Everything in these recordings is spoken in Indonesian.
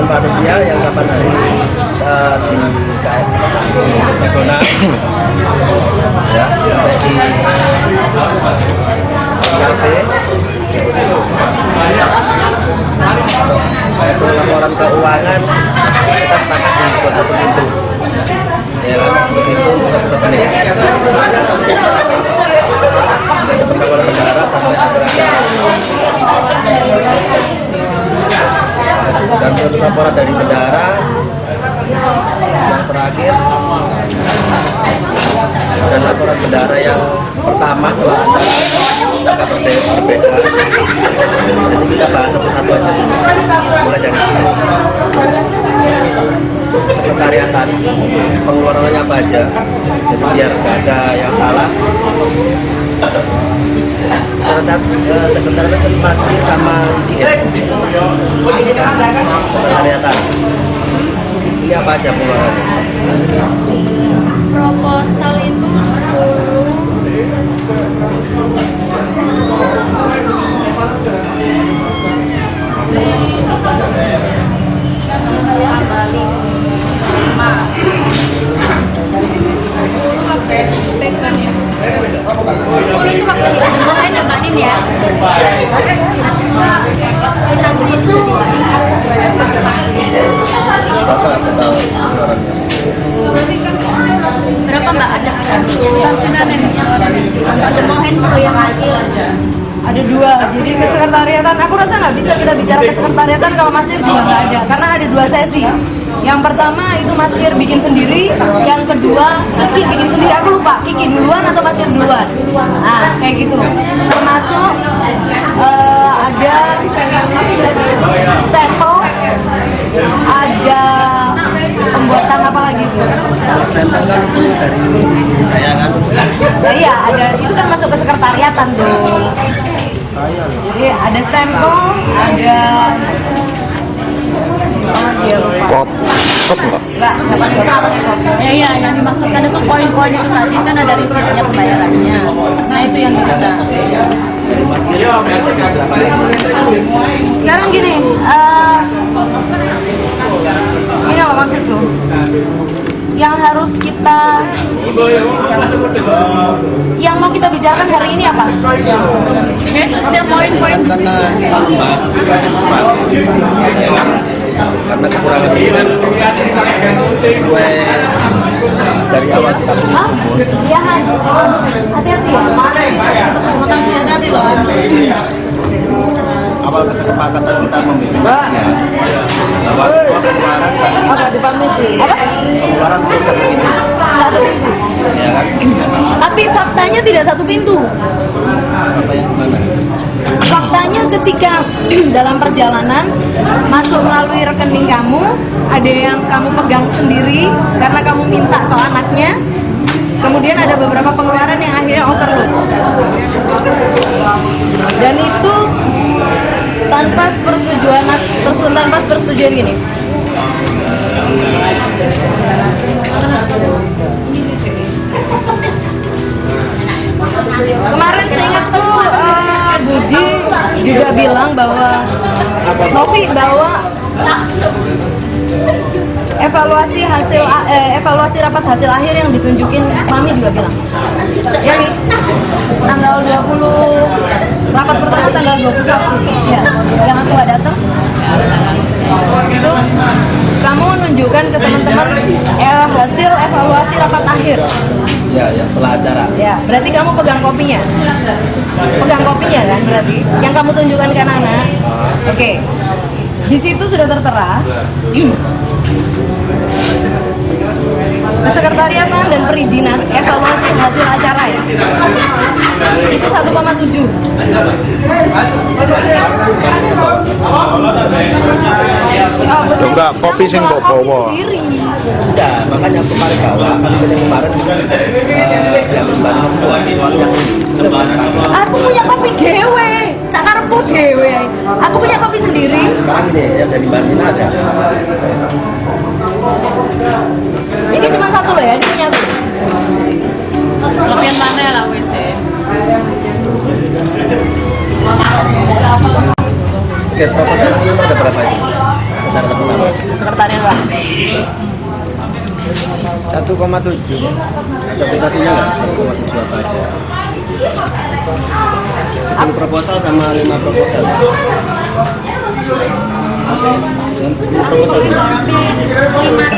panitia yang 8 hari di KF Megona ya, sampai di KP untuk laporan keuangan kita sepakat dibuat 1 pintu ya kan, 1 pintu 1 rekening laporan negara sampai akhir-akhir. Dan untuk laporan dari bendara yang terakhir dan laporan bendara yang pertama setelah acara RBA, jadi kita bahas satu-satu aja mulai dari sini. Sekretariatan pengeluarannya apa aja, jadi biar nggak ada yang salah. Sekretariatan itu masih sama IGN. Sekretariatan ini apa aja pengeluarannya? Proposal itu 10. Berapa Mbak ada finansinya? Ada mau handphone yang hasil aja. Ada 2, jadi kesekretariatan aku rasa nggak bisa kita bicara kesekretariatan kalau Mas Ir juga nggak ada, karena ada 2 sesi. Yang pertama itu Mas Ir bikin sendiri, yang kedua Kiki bikin sendiri. Aku lupa Kiki duluan atau Mas Ir duluan. Nah kayak gitu. Termasuk ada stempel, ada pembuatan apa lagi tuh? Stempel kan itu dari saya kan. Nah, iya, ada itu kan masuk ke sekretariatan tuh. Iya, ada stempel, ada Kop enggak? Enggak pakai kop. Ya, yang dimaksudkan itu poin-poin itu tadi kan ada risitnya pembayarannya. Nah itu yang kita. Sekarang gini, ini apa maksudku? Yang harus kita, yang mau kita bicarakan hari ini apa? Itu setiap poin-poin di sini. Karena kita membahas karena kekurangan ini kan sesuai dari awal kita kumpul. Iya, hati-hati ya. Hati-hati loh. Awal kesepakatan kita memilih ya bahwa semua pengeluaran pengeluaran untuk 1 pintu. Ya kan? Tapi faktanya tidak 1 pintu. Faktanya gimana? Faktanya ketika dalam perjalanan masuk melalui rekening kamu, ada yang kamu pegang sendiri karena kamu minta ke anaknya. Kemudian ada beberapa pengeluaran yang akhirnya overload. Dan itu tanpa persetujuan gini. Kemarin saya ingat tuh Budi juga bilang bahwa evaluasi rapat hasil akhir yang ditunjukin Mami juga bilang. Ya nih, tanggal 20 rapat pertama tanggal 21 ya, yang aku gak datang itu kamu nunjukkan ke teman-teman hasil evaluasi rapat akhir. Ya, setelah acara. Ya, berarti kamu pegang kopinya kan berarti yang kamu tunjukkan ke anak-anak. Oke. Di situ sudah tertera kesekretariatan dan perizinan evaluasi hasil acara ya. Itu 1,7. Enggak, kopi sing mbok bawa. Ya, makanya kemarin bawa kemarin aku punya kopi dewe, sakarepku dewe. Aku punya kopi sendiri. Sekarang ini yang dari Bandung ada. Ini cuma 1 loh ya, ini punya aku. Kopian mana lah WC? Oke, proposal itu ada berapa ini? Daratan pertama. sekretariatan. 1,7. Ada aplikasinya nggak? 1,7 apa aja? Setting proposal sama 5 proposal. Yang 10 proposal dulu. 5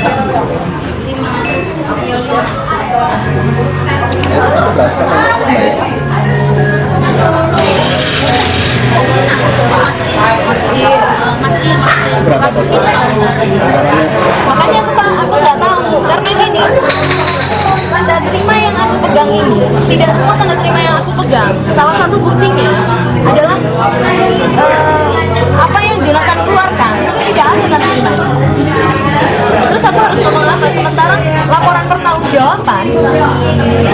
Ya, satu berapa? Berapa tadi? Anggarannya Makanya aku nggak tahu karena gini, tanda terima yang aku pegang ini tidak semua tanda terima yang aku pegang. Salah satu buktinya adalah apa yang Jonathan keluarkan itu tidak ada tanda terimanya. Terus aku harus ngomong apa? Sementara laporan pertanggungjawaban,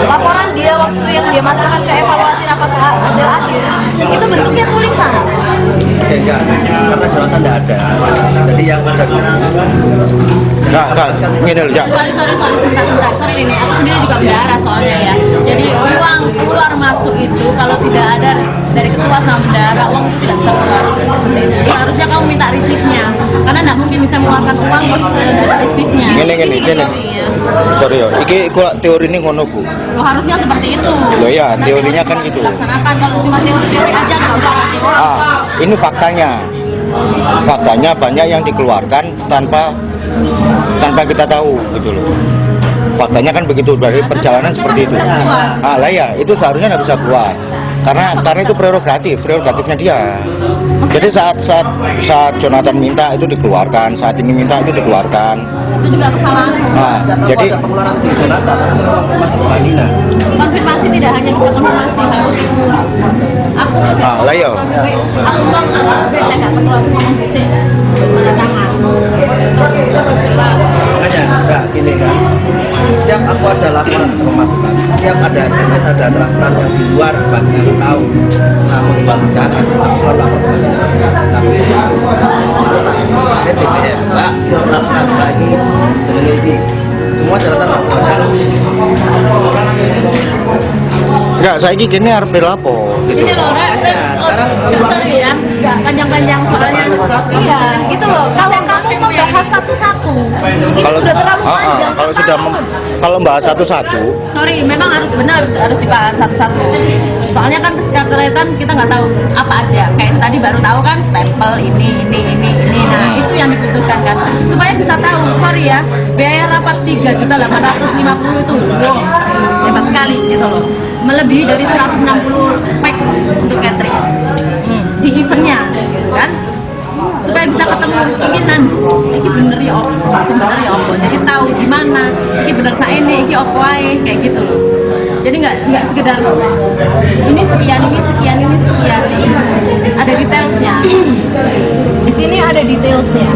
laporan dia waktu yang dia masukkan ke evaluasi rapat hasil akhir itu bentuknya tulisan. oke, enggak, karena Jonathan tidak ada. Jadi yang ada dulu. Enggak, gini loh, Jak. Sorry ini aku sendiri juga bendahara soalnya ya. Jadi uang keluar masuk itu kalau tidak ada dari ketua sama bendahara, uang itu tidak bisa keluar. Seperti itu. Seharusnya kamu minta risipnya, karena nggak mungkin bisa mengeluarkan uang terus dari risipnya. Gini. Sorry yo, iki teori ini ngono Bu. Oh, harusnya seperti itu. Loh ya, Nanti teorinya harus kan gitu. dilaksanakan. Kalau cuma teori-teori aja nggak usah. Ini faktanya. Faktanya banyak yang dikeluarkan tanpa kita tahu gitu loh. Faktanya kan begitu, dari perjalanan seperti itu. Lah ya, itu seharusnya nggak bisa keluar. Karena itu prerogatifnya dia. Jadi saat Jonathan minta itu dikeluarkan, saat ini minta itu dikeluarkan. Itu juga kesalahan. Kalau Jadi ada pengeluaran di Jonathan, itu masih Mbak Nina. Konfirmasi tidak hanya bisa konfirmasi, harus ditulis. Aku lah ya. aku nggak perlu ngomong di sini. Mana tangan. Harus jelas. Makanya enggak gini kan. Setiap aku ada laporan atau masukan, setiap ada SMS ada aturan yang di luar bagi yang tahu. Namun jual darah, aku selalu lapor ke DPR, Mbak, laporan lagi memiliki semua catatan laporan. Enggak, saya gini harus dilapo gitu. Ini loh, sekarang sorry ya, nggak panjang-panjang soalnya. Iya, gitu loh. Kalau kamu mau bahas satu-satu, ini Kalau sudah terlalu panjang. kalau bahas satu-satu, Sorry, memang harus benar, harus dibahas satu-satu. Soalnya kan kesekretariatan kita nggak tahu apa aja. Kayak tadi baru tahu kan stempel ini. Nah, itu yang dibutuhkan kan. Supaya bisa tahu, sorry ya, biaya rapat 3.850.000 itu, wow, hebat sekali gitu loh. Melebihi dari 160 pack untuk catering di eventnya, kan? Supaya bisa ketemu keinginan, ini bener ya om, sebenarnya om, jadi tahu di mana, ini bener saya ini opo ae, kayak gitu loh. Jadi nggak sekedar ini sekian, ada detailsnya. Di sini ada detailsnya.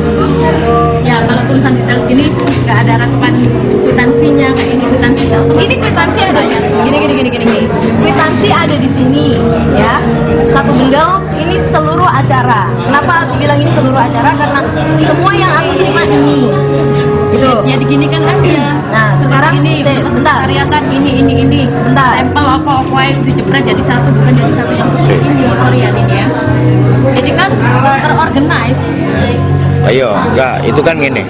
Ya kalau tulisan details gini nggak ada rangkuman kwitansinya, kayak ini kwitansinya. Ini kwitansi ada gini. Kwitansi ada di sini, ya. Satu bendel ini seluruh acara. Kenapa aku bilang ini seluruh acara? Karena semua yang aku terima ini. Gitu. Ya diginikan aja. Nah, sekarang ini sebentar. sekretariatan ini. Sebentar. Stempel apa dijepret jadi satu, bukan jadi satu yang seperti ini. Sorry ya Din ya. Jadi kan terorganize. ayo, enggak, itu kan gini.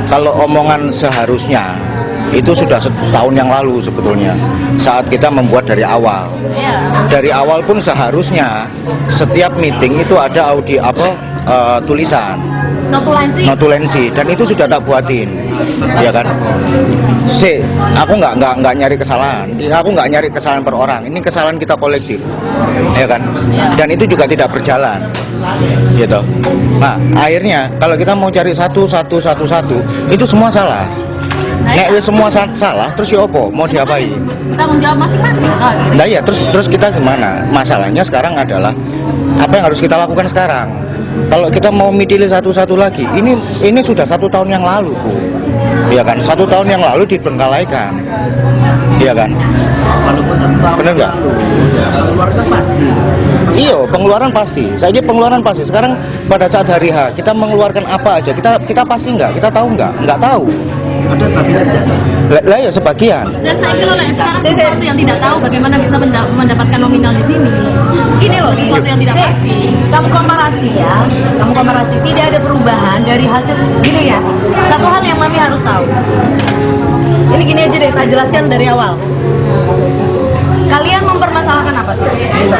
Kalau omongan seharusnya itu sudah setahun yang lalu sebetulnya, saat kita membuat dari awal. Iya. Dari awal pun seharusnya setiap meeting itu ada tulisan notulensi, dan itu sudah tak buatin, ya kan? Aku nggak nyari kesalahan, aku nggak nyari kesalahan per orang, ini kesalahan kita kolektif, ya kan? Dan itu juga tidak berjalan, gitu. Nah, akhirnya kalau kita mau cari satu, itu semua salah. Nek semua salah, terus ya opo? Mau diapain? Tanggung jawab masing-masing. Oh, gitu. Nah ya, terus kita gimana? Masalahnya sekarang adalah apa yang harus kita lakukan sekarang? Kalau kita mau midili satu-satu lagi, ini sudah 1 tahun yang lalu, Bu. Ya kan? 1 tahun yang lalu dibengkalaikan. Iya kan? Walaupun 1 tahun Bener nggak? keluarga pasti. Iya, pengeluaran pasti. Saya pengeluaran pasti. Sekarang pada saat hari H kita mengeluarkan apa aja? Kita pasti nggak? Kita tahu nggak? Nggak tahu. Ada sebagian jatuh. Lah ya sebagian. Ya saya kira lah sekarang sesuatu yang tidak tahu bagaimana bisa mendapatkan nominal di sini. Gini loh, Sesuatu yang tidak pasti. Kamu komparasi ya, kamu komparasi, tidak ada perubahan dari hasil. Gini ya, satu hal yang Mami harus tahu. Ini gini aja deh, tak jelaskan dari awal. Kalian mempermasalahkan apa sih? Gitu.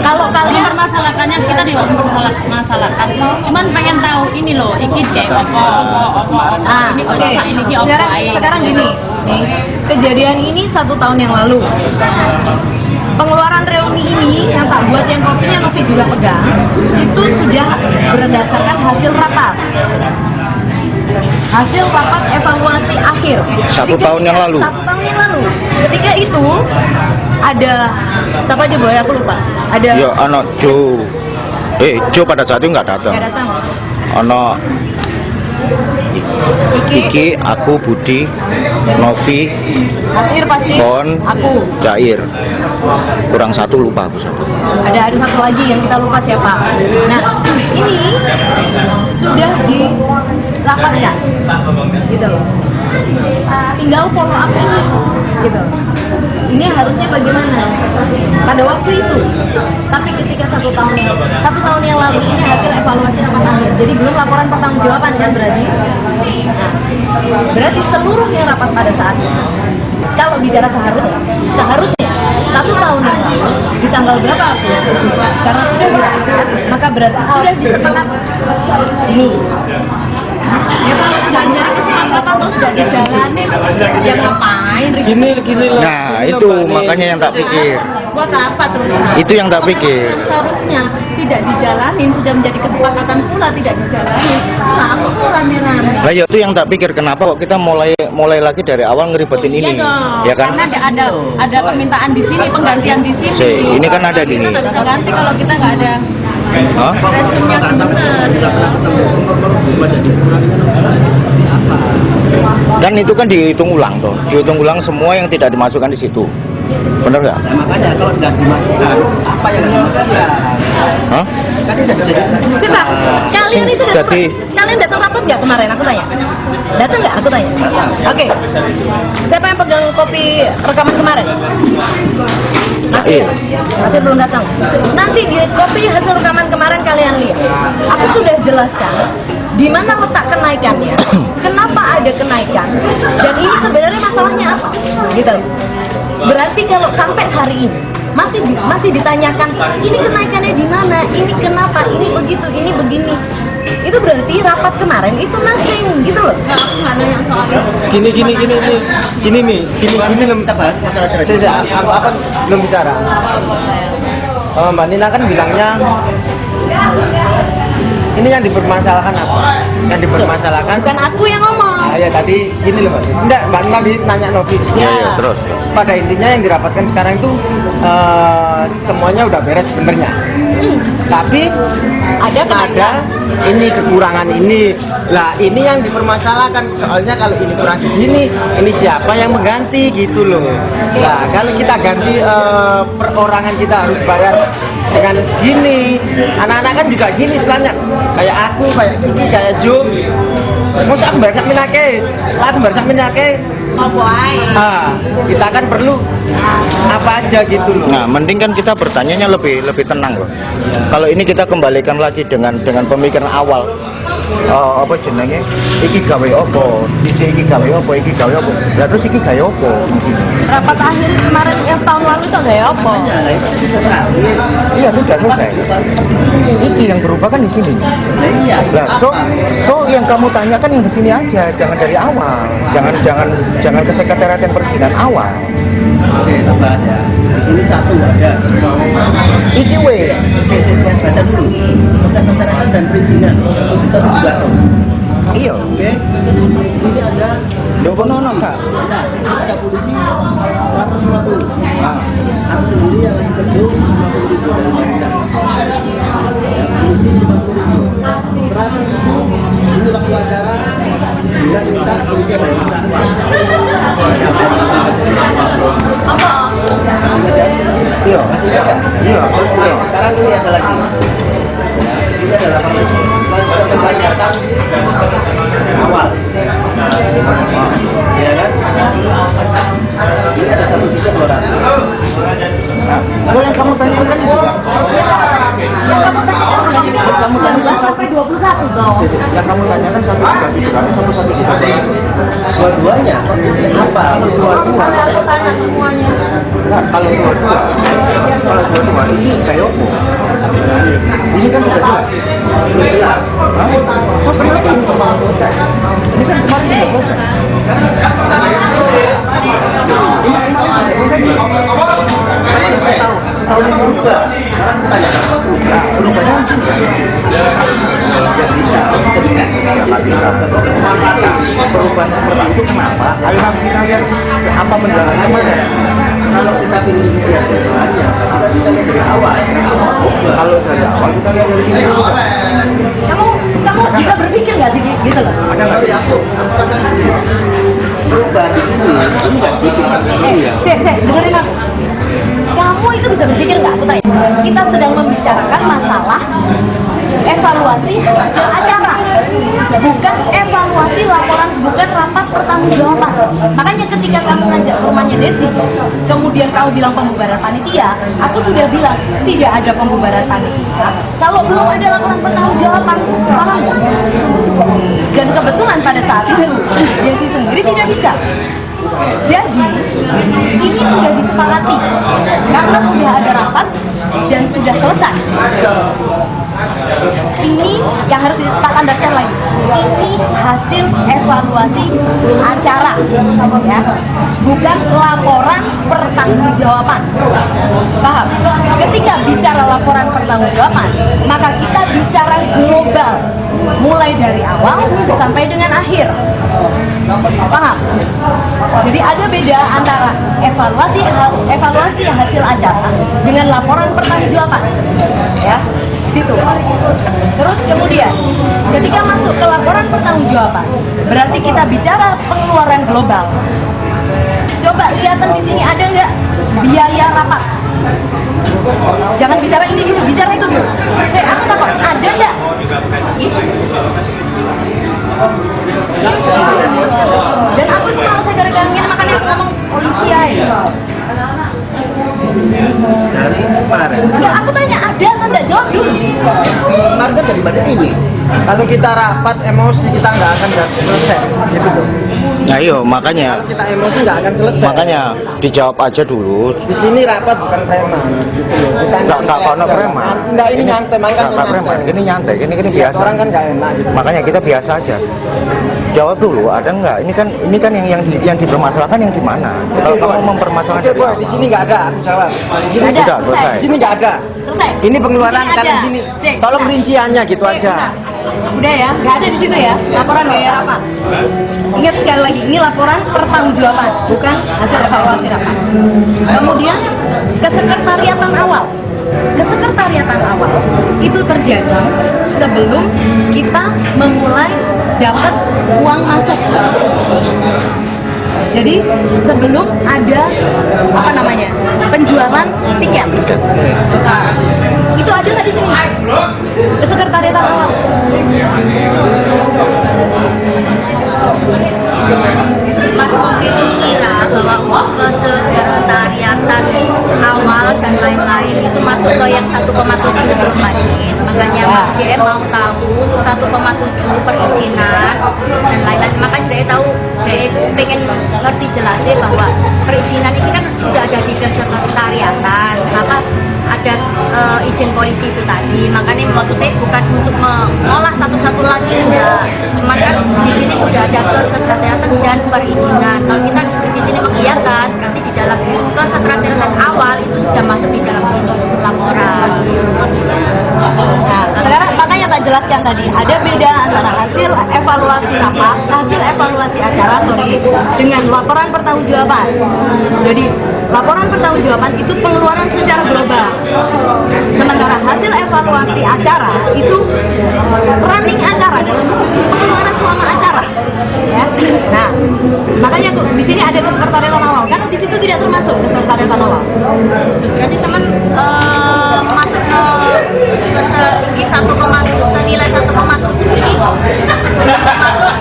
Kalau kalian Mempermasalahkannya kita tidak mempermasalahkan. Cuman pengen tahu ini loh, iki cek apa. Ini kok oke. ini ki apa Sekarang gini, nih, kejadian ini 1 tahun yang lalu. Pengeluaran reuni ini yang tak buat yang kopinya Novi juga pegang itu sudah berdasarkan hasil rapat. Hasil rapat evaluasi akhir. 1 tahun yang lalu. 1 tahun yang lalu. Ketika itu ada siapa aja boy, aku lupa. Ada Ya anak Jo. Jo pada saat itu nggak datang. nggak datang. Anak Iki, aku, Budi, Novi, Nasir pasti. Kon, Aku. Jair. Kurang satu, lupa aku satu. Ada satu lagi yang kita lupa siapa. Nah, ini sudah dirapatkan, gitu loh. Tinggal follow up ini, gitu. Ini harusnya bagaimana? Pada waktu itu, tapi ketika 1 tahun yang lalu ini hasil evaluasi rapat akhir. Jadi belum laporan pertanggungjawaban kan berarti. Nah, berarti seluruhnya rapat pada saat itu. Kalau bicara seharusnya 1 tahun yang lalu di tanggal berapa aku? Karena sudah dirapat, maka berarti sudah disepakati. Ini. Ya kalau sudah nyari kesepakatan atau sudah dijalani, ya ngapain? Gini loh. Nah itu makanya yang tak pikir. Buat apa terus? Itu yang tak pikir. Seharusnya tidak dijalanin, sudah menjadi kesepakatan pula tidak dijalanin. Nah, aku kok rame-rame. Lah ya itu yang tak pikir, kenapa kok kita mulai lagi dari awal ngeribetin ini, Iya dong, ya kan? karena ada permintaan di sini, penggantian di sini. Ini kan ada di Kita sini. nggak bisa ganti kalau kita nggak ada Hah? resumnya sebenarnya. Tidak pernah ketemu. Cuma jadi kurangnya seperti apa? Dan itu kan dihitung ulang toh, dihitung ulang semua yang tidak dimasukkan di situ, bener nggak? Nah, makanya kalau nggak dimasukkan, apa yang dimasukkan? Hah? Kan tidak dijadikan. Siapa? Kalian itu Jadi- kalian datang rapat nggak kemarin? Aku tanya. Datang nggak? Aku tanya. Oke. Siapa yang pegang kopi rekaman kemarin? Nasir. Nasir belum datang. Nanti di kopi hasil rekaman kemarin kalian lihat. Aku sudah jelaskan di mana letak kenaikannya. Kenapa ada kenaikan? Dan ini sebenarnya masalahnya apa? Gitu. Berarti kalau sampai hari ini masih ditanyakan ini kenaikannya di mana, ini kenapa, ini begitu, ini begini, itu berarti rapat kemarin itu nothing gitu loh. Nggak, aku nggak nanya soal itu. Gini nih. Kita bahas masalah cerai. Aku akan belum bicara. Mbak Nina kan bilangnya ini yang dipermasalahkan apa? Yang dipermasalahkan Bukan aku yang ngomong. ya tadi gini loh Mbak. Enggak, Mbak Nina nanya Novi. Iya, terus. Pada intinya yang dirapatkan sekarang itu semuanya udah beres sebenarnya. Tapi Ada kenaikan. ada ini kekurangan ini. Lah ini yang dipermasalahkan, soalnya kalau ini kurang segini, ini siapa yang mengganti gitu loh. Nah kalau kita ganti perorangan kita harus bayar dengan gini. Anak-anak kan juga gini istilahnya. Kayak aku, kayak Kiki, kayak Jo. Masa aku bayar minake, aku bayar minake. Oh boy. Kita kan perlu apa aja gitu loh. Nah, mending kan kita bertanyanya lebih tenang loh. Kalau ini kita kembalikan lagi dengan pemikiran awal. Apa jenenge? Iki gawe opo? Iki gawe opo? Iki gawe opo? Lah terus iki gawe opo? Rapat akhir kemarin yang setahun lalu itu kayak apa? Nah, itu sudah terakhir. Iya sudah selesai. Iki yang berubah kan di sini. Nah, iya. Lah, so yang kamu tanyakan yang di sini aja, jangan dari awal. Jangan ke sekretariat yang perizinan awal. Oke, kita bahas ya. Di sini satu ada. Iki we. Oke, saya baca dulu. Kesekretariatan dan perizinan. Kita juga tahu. Iya. Oke. Di sini ada Dopo nono kak. Nah, di sini ada polisi 150. Nah, aku sendiri yang ngasih kerja 50.000 dari Pemda. Ya, polisi 50.000. 100.000 ini waktu acara. Kita minta polisi ada yang minta. Apa? Masih ingat ya? Iya. Masih ingat ya? Iya. Terus Nah, iya. sekarang ini ada lagi. Ini adalah sekretariatan awal. Nah, ya kan? Ini ada 1.200.000. So yang kamu tanyakan itu Yang kamu tanyakan berarti kan 19 sampai 21 dong. yang kamu tanyakan 1.300.000 sama 1.300.000. Dua-duanya kontennya apa? Sampai aku tanya semuanya. Nah, kalau dua ini kayak apa? Ini kan sudah jelas. Belum jelas. So kenapa ini kemarin selesai? Ini kan kemarin sudah selesai. Tahu yang berubah. Sekarang tanya Perubahannya di sini. yang bisa kita bikin. Perubahan seperti itu kenapa? Ayo nanti kita lihat apa menjalannya kemana. Kalau kita pilih lihat perubahannya, kita bisa lihat dari awal. Kalau dari awal kita lihat dari sini. Kamu bisa berpikir nggak sih gitu loh? Tapi aku perubahan di sini ini nggak sedikit. Iya. Dengerin aku. Kamu itu bisa berpikir nggak? Aku tanya. Kita sedang membicarakan masalah evaluasi hasil acara, bukan evaluasi laporan, bukan rapat pertanggungjawaban. Makanya ketika kamu ngajak ke rumahnya Desi, kemudian kamu bilang pembubaran panitia, aku sudah bilang tidak ada pembubaran panitia kalau belum ada laporan pertanggungjawaban. Paham nggak? Dan kebetulan pada saat itu Desi sendiri tidak bisa. Jadi ini sudah disepakati karena sudah ada rapat dan sudah selesai. Ini yang harus kita tandaskan lagi. Ini hasil evaluasi acara, ya, bukan laporan pertanggungjawaban. Paham? Ketika bicara laporan pertanggungjawaban, maka kita bicara global, mulai dari awal sampai dengan akhir. Paham? Jadi ada beda antara evaluasi hasil acara dengan laporan pertanggungjawaban, ya. Situ. Terus kemudian ketika masuk ke laporan pertanggungjawaban, berarti kita bicara pengeluaran global. Coba kelihatan di sini ada nggak biaya rapat? Jangan bicara ini dulu, bicara itu dulu. Aku takut ada nggak? Dan aku itu kalau saya gara-garanya makanya aku ngomong polisi aja. Dari kemarin. Enggak, aku tanya ada atau enggak, jawab dulu. Kemarin kan daripada ini. Kalau kita rapat emosi kita nggak akan selesai, gitu tuh. Nah, iyo makanya Kalau kita emosi nggak akan selesai. makanya dijawab aja dulu. Di sini rapat bukan preman, gitu loh. Kita Nggak kono preman. Nggak, ini nyantai, makanya Nggak preman. Ini nyantai, ini Lihat biasa. orang kan nggak enak gitu. Makanya kita biasa aja. Jawab dulu, ada nggak? Ini kan yang dipermasalahkan yang di mana? Kalau kamu mempermasalahkan Oke, dari Boy, awal. di sini nggak ada, aku jawab. Di sini Ada, Udah selesai. Di sini nggak ada. Selesai. Ini pengeluaran Ini kalian ada. sini. Cek, Tolong bentar. rinciannya gitu Cek, aja. bentar. Udah ya, nggak ada di situ ya. Laporan biaya rapat. Ingat sekali lagi, ini laporan pertanggungjawaban, bukan hasil evaluasi rapat. Kemudian kesekretariatan awal. Kesekretariatan awal itu terjadi sebelum kita memulai dapat uang masuk. Jadi sebelum ada apa namanya penjualan tiket. Nah, itu ada nggak di sini? Kesekretariatan awal. Mas Novi itu mengira bahwa kesekretariatan awal dan lain-lain itu masuk ke yang 1,7 kemarin. Makanya Mas GM mau tahu untuk 1,7 perizinan dan lain-lain. Makanya dia tahu, dia pengen ngerti jelasnya bahwa perizinan ini kan sudah ada di kesekretariatan. Kenapa ada izin polisi itu tadi? Makanya maksudnya bukan untuk mengolah satu-satu lagi, enggak. Cuman kan di sini sudah ada kesekretariatan dan perizinan. Kalau kita di sini mengiyakan, nanti di dalam kesekretariatan awal itu sudah masuk di dalam sini laporan maksudnya. Nah, sekarang makanya tak jelaskan tadi ada beda antara hasil evaluasi rapat, hasil evaluasi acara, dengan laporan pertanggungjawaban. Jadi laporan pertanggungjawaban itu pengeluaran secara global. Sementara hasil evaluasi acara itu running acara dalam pengeluaran selama acara. Ya. Nah, makanya di sini ada kesekretariatan awal, kan di situ tidak termasuk kesekretariatan awal. Berarti teman masuk ke ini 1,7 senilai 1,7 ini masuk.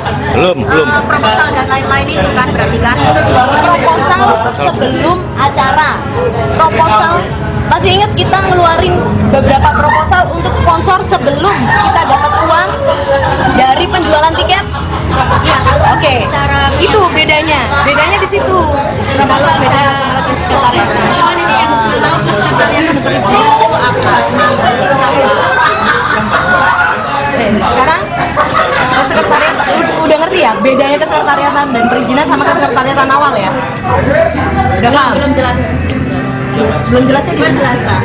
lain-lain itu kan berarti kan Proposal sebelum acara. Proposal masih ingat kita ngeluarin beberapa proposal untuk sponsor sebelum kita dapat uang dari penjualan tiket. Iya, Oke, itu bedanya di situ. kalau beda ke sekretariat. Cuman ini yang tahu ke sekretariat itu apa? Sekarang ke sekretariat udah ngerti ya bedanya ke sekretariatan dan perizinan sama ke sekretariatan awal ya? Udah paham? Belum jelas. Belum jelasnya di Belum jelas kan?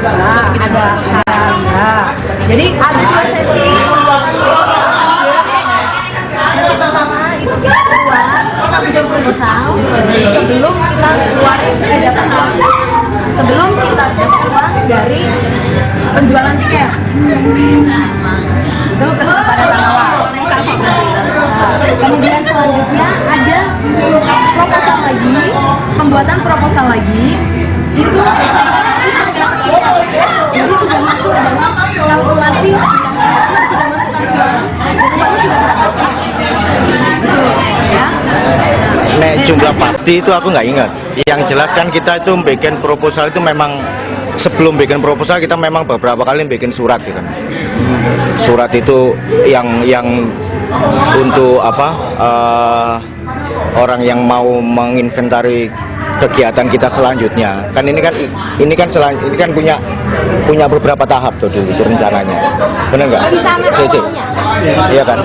Nah, ada nah, jadi ada dua sesi. Sesi pertama itu kita keluar, kita bikin proposal sebelum kita keluarin dapat uang, sebelum kita dapat uang dari penjualan tiket. Itu ke sekretariatan awal. Kemudian selanjutnya ada proposal lagi, pembuatan proposal lagi itu jadi sudah masuk dalam kalkulasi, sudah masukkan uang, uangnya sudah berapa? Ya. Nek jumlah pasti itu aku nggak ingat. Yang jelas kan kita itu bikin proposal itu memang sebelum bikin proposal kita memang beberapa kali bikin surat gitu kan. Surat itu yang untuk apa orang yang mau menginventari kegiatan kita selanjutnya kan ini kan punya beberapa tahap tuh itu rencananya, benar nggak? Iya kan?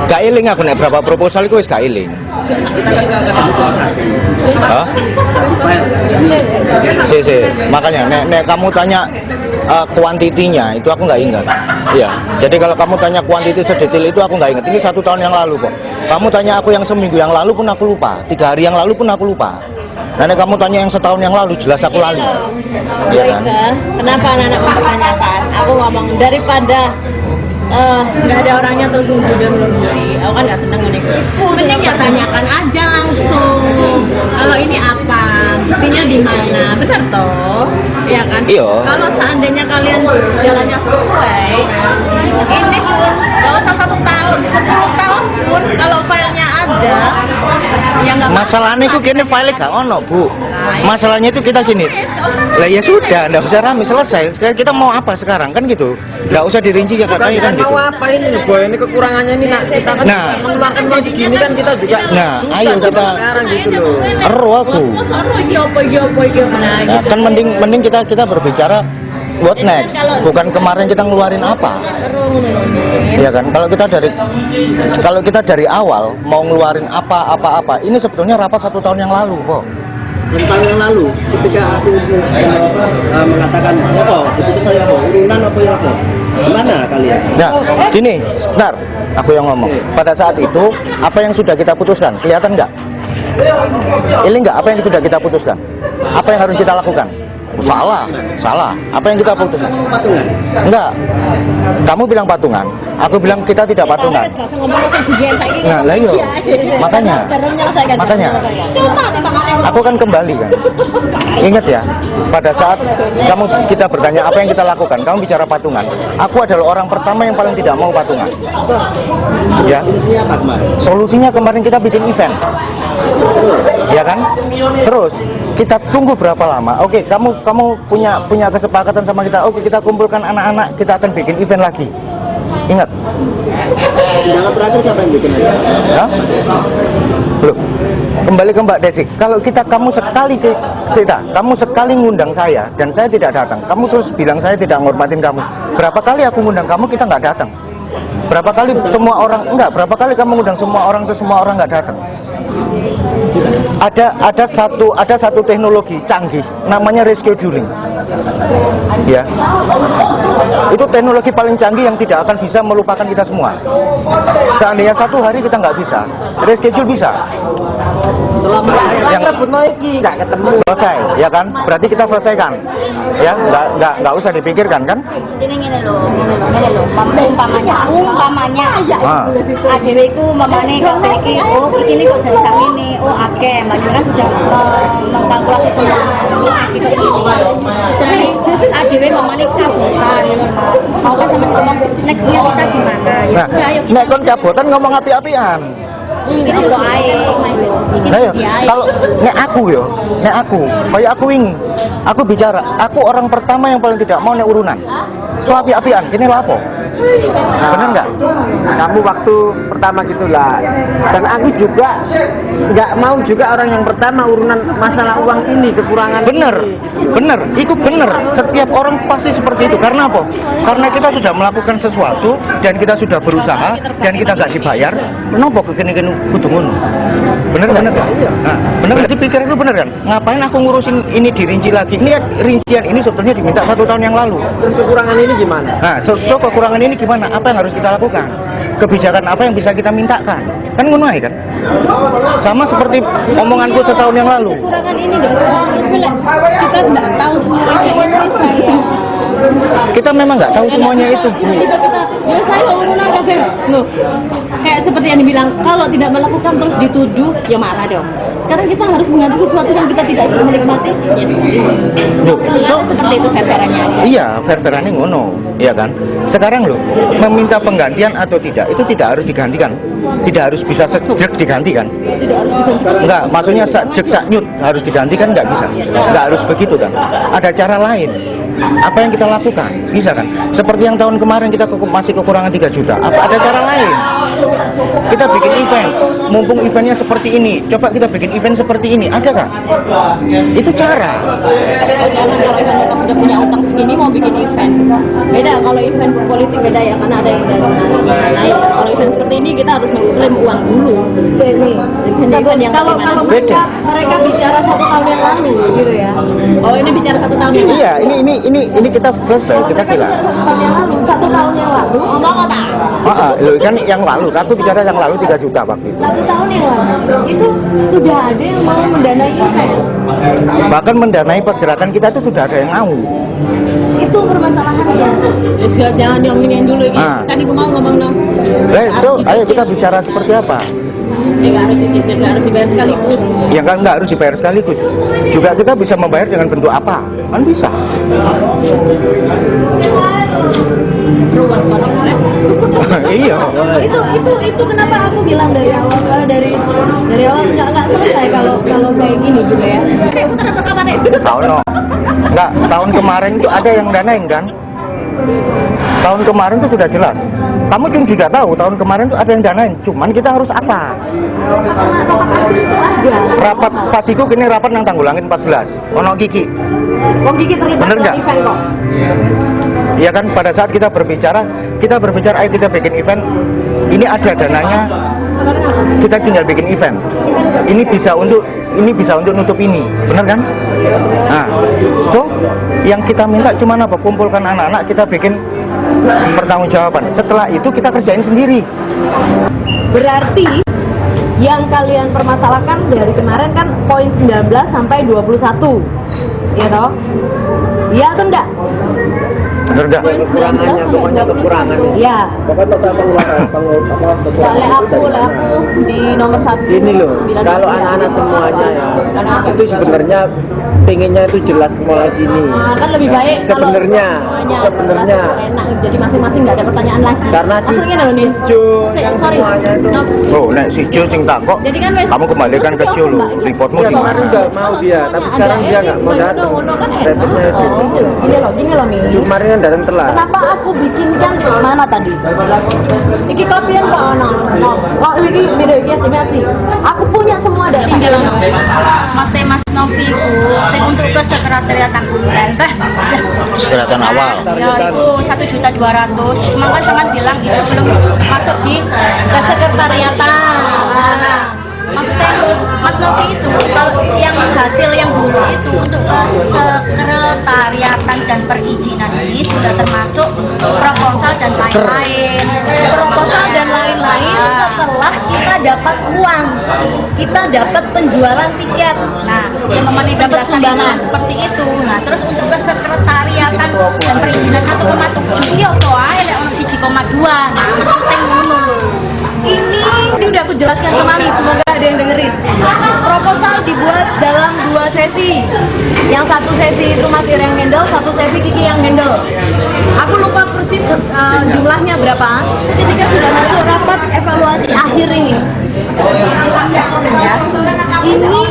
Gak iling aku nek berapa proposal itu wis gak iling. Hah? Makanya nek kamu tanya kuantitinya itu aku nggak ingat. Iya. Jadi kalau kamu tanya kuantiti sedetail itu aku nggak ingat. Ini 1 tahun yang lalu kok. Kamu tanya aku yang seminggu yang lalu pun aku lupa. 3 hari yang lalu pun aku lupa. Nah, kamu tanya yang setahun yang lalu jelas aku lali. Iya kan? Kenapa anak-anak mempertanyakan? Aku ngomong daripada nggak ada orangnya terus mundur-mundur. Aku kan nggak seneng ini. Mending ya tanyakan aja langsung. Kalau ini apa? Buktinya di mana? Benar toh? Iya kan? Iya. Kalau seandainya kalian jalannya sesuai, ini nggak usah 1 tahun, 10 tahun pun kalau filenya ada, ya nggak Masalahnya itu kini file gak ono bu. Masalahnya itu kita gini. Lah ya sudah, nggak usah rame selesai. Kita mau apa sekarang kan gitu? Nggak usah dirinci ya katanya kan gitu. Mau apa ini loh boy, ini kekurangannya ini kita kan mengeluarkan uang segini kan kita juga Nah, ayo kita sekarang gitu loh. ero aku. Nah, kan mending kita berbicara what next, bukan kemarin kita ngeluarin apa. Ya kan, kalau kita dari awal mau ngeluarin apa, ini sebetulnya rapat 1 tahun yang lalu kok. 1 tahun yang lalu ketika aku mengatakan ya kok itu saya kok urunan apa ya kok gimana kalian? Nah, gini, sebentar, aku yang ngomong. Pada saat itu apa yang sudah kita putuskan kelihatan nggak? Ini nggak apa yang sudah kita putuskan? Apa yang harus kita lakukan? Salah. Apa yang kita putuskan? Patungan. Enggak. Kamu bilang patungan, aku bilang kita tidak patungan. Nah, lah iya. Makanya. Aku kan kembali kan. Ingat ya, pada saat kita bertanya apa yang kita lakukan, kamu bicara patungan. Aku adalah orang pertama yang paling tidak mau patungan. Ya. Solusinya apa kemarin? Solusinya kemarin kita bikin event. Ya kan? Terus kita tunggu berapa lama? Oke, kamu punya kesepakatan sama kita. Oke, kita kumpulkan anak-anak, kita akan bikin event lagi. Ingat. Undangan terakhir siapa yang bikin aja? Hah? Loh, kembali ke Mbak Desi. Kalau kamu sekali ngundang saya dan saya tidak datang, kamu terus bilang saya tidak ngormatin kamu. Berapa kali aku ngundang kamu kita nggak datang? Berapa kali berapa kali kamu ngundang semua orang terus semua orang nggak datang? Ada satu teknologi canggih namanya rescheduling. Ya. Itu teknologi paling canggih yang tidak akan bisa melupakan kita semua. Seandainya 1 hari kita nggak bisa, reschedule bisa. Selama Yang rebut iki nggak ketemu. selesai, ya kan? Berarti kita selesaikan, ya, nggak usah dipikirkan kan? Ini loh, umpamanya, Ah. ADW itu umpamanya kalau memiliki, oh ini kok jadi sama ini, oh akeh, Mbak Nyonya kan sudah mengkalkulasi semua, gitu ini. Setelah itu ADW umpamanya sabutan, mau kan sama ngomong nextnya kita gimana? Ya Nah, sudah, ayo kita nek kon kabotan ngomong api-apian. ini loh ae, ini Nah, ya, dia. kalau nek aku, kayak aku ini, aku bicara, aku orang pertama yang paling tidak mau nek urunan. So api-apian, kini lapo. Bener nggak? Kamu waktu pertama gitulah. Dan aku juga nggak mau juga orang yang pertama urunan masalah uang ini, kekurangan Bener, ini. bener, itu bener. Setiap orang pasti seperti itu. Karena apa? Karena kita sudah melakukan sesuatu dan kita sudah berusaha dan kita nggak dibayar. Kenapa kegini-gini kudu ngono? Bener, bener. Nah, bener. Berarti pikir itu bener kan? Ngapain aku ngurusin ini dirinci lagi? Ini rincian ini sebetulnya diminta 1 tahun yang lalu. Dan kekurangan ini gimana? Nah, so kekurangan ini gimana? Apa yang harus kita lakukan? Kebijakan apa yang bisa kita mintakan? Kan ngono ae kan? Sama seperti omonganku 1 tahun yang lalu. Kekurangan ini nggak sebenarnya kita nggak tahu semuanya ini saya. Kita memang nggak tahu semuanya itu, Bu. Bisa kita, ya saya urunan apa? Loh, kayak seperti yang dibilang, kalau tidak melakukan terus dituduh, ya marah dong. Sekarang kita harus mengganti sesuatu yang kita tidak menikmati, ya seperti itu. Loh, so, Seperti itu fair-fairannya aja. iya, fair-fairannya ngono, iya kan? Sekarang loh, meminta penggantian atau tidak, itu tidak harus digantikan. Tidak harus bisa sejek digantikan. Tidak harus digantikan. Enggak, maksudnya sejek saknyut harus digantikan nggak bisa. Nggak harus begitu kan. Ada cara lain. Apa yang kita lakukan? Bisa kan? Seperti yang tahun kemarin kita masih kekurangan 3 juta. Apa ada cara lain? Kita bikin event. Mumpung eventnya seperti ini, coba kita bikin event seperti ini. Ada kan? Itu cara. Jangan kalau event kita sudah punya utang segini mau bikin event. Beda kalau event politik beda ya, karena ada yang dari naik. Kalau event seperti ini kita harus mengklaim uang dulu. Event yang Kalau Beda. mereka bicara 1 tahun yang lalu gitu ya. oh ini bicara 1 tahun yang lalu. Iya, ini kita flashback, kita gila. 1 tahun yang lalu, Ngomong apa? Loh, kan yang lalu, aku bicara yang lalu 3 juta waktu itu. 1 tahun yang lalu itu sudah ada yang mau mendanai event. Bahkan mendanai pergerakan kita itu sudah ada yang mau. Itu permasalahannya. Ya, jangan diomongin dulu ini. Ah. Kan aku mau ngomong dong. So, ayo kita bicara seperti apa? Ya nggak harus dicicil, nggak harus dibayar sekaligus. Ya kan nggak harus dibayar sekaligus. Juga kita bisa membayar dengan bentuk apa? Kan bisa. Ruwet kalau ngores. Iya. Itu kenapa aku bilang dari awal dari awal nggak selesai kalau kayak gini juga ya. Tahu no. Nggak, tahun kemarin itu ada yang danain kan? Tahun kemarin itu sudah jelas. Kamu pun juga tahu tahun kemarin itu ada yang danain. Cuman kita harus apa? Rapat pasiku kini rapat nang Tanggulangin 14. Ono Kiki. Wong Kiki terlibat Bener dalam nggak? event kok. Iya kan pada saat kita berbicara ayo kita bikin event. Ini ada dananya. Kita tinggal bikin event. Ini bisa untuk nutup ini. Bener kan? Nah, so yang kita minta cuma apa? Kumpulkan anak-anak, kita bikin pertanggungjawaban. Setelah itu kita kerjain sendiri. Berarti yang kalian permasalahkan dari kemarin kan poin 19 sampai 21. Ya toh? Iya atau enggak? Bener dah. Kekurangannya, pokoknya kekurangan. Iya. Pokoknya total pengeluaran Ya, le aku di nomor 1. Ini loh, kalau anak-anak semuanya ya, itu sebenarnya pengennya itu jelas mulai sini. Kan lebih baik kalau Sebenarnya, semuanya sebenarnya. jelas, enak. Jadi masing-masing nggak ada pertanyaan lagi. Karena si Maksudnya loh nih. Jo Si- yang sorry. semuanya itu. No. Oh, nek si Jo sing takok. Jadi kan wes- Kamu kembalikan ke Jo lo. Reportmu Ya di kemarin mana? udah mau dia, tapi sekarang dia nggak mau datang. Kan enak. Repotnya itu. Gini loh Mi. Kemarin kan datang telat. Kenapa aku bikinkan mana tadi? Iki kopian kok ono. Kok iki video iki estimasi. Aku punya semua data. Mas Novi ku sing untuk kesekretariatan Sekretariatan awal. ya itu 1.200.000. Cuma kan sangat bilang itu belum masuk di kesekretariatan. Maksudnya Mas Novi itu kalau yang hasil yang dulu itu untuk kesekretariatan dan perizinan ini sudah termasuk proposal dan lain-lain. Proposal dan lain-lain setelah kita dapat uang, kita dapat penjualan tiket. Nah, yang memenuhi Dapat sumbangan. seperti itu. Nah, terus untuk kesekretariatan dan perizinan 1,7 ya apa ae lek ono 1,2. Nah, maksudnya ngono lho. Ini udah aku jelaskan ke Mami, semoga ada yang dengerin. Proposal dibuat dalam 2 sesi. Yang satu sesi itu Mas Ir yang handle, satu sesi Kiki yang handle. Aku lupa persis jumlahnya berapa. Ketika sudah masuk rapat evaluasi akhir ini, ini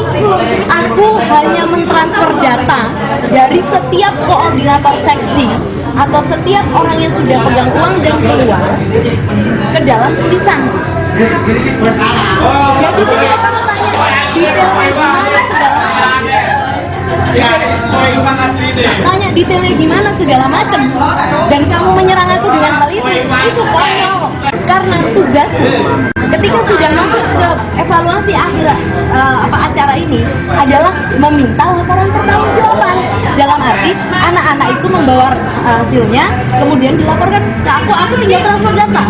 aku hanya mentransfer data dari setiap koordinator seksi atau setiap orang yang sudah pegang uang dan keluar ke dalam tulisan. Jadi ketika kamu tanya detailnya gimana segala macam, tanya detailnya gimana segala macam, dan kamu menyerang aku dengan hal itu konyol. Karena tugasku ketika sudah masuk ke evaluasi akhir acara ini adalah meminta laporan pertanggungjawaban. Dalam arti anak-anak itu membawa hasilnya kemudian dilaporkan ke aku tinggal transfer data.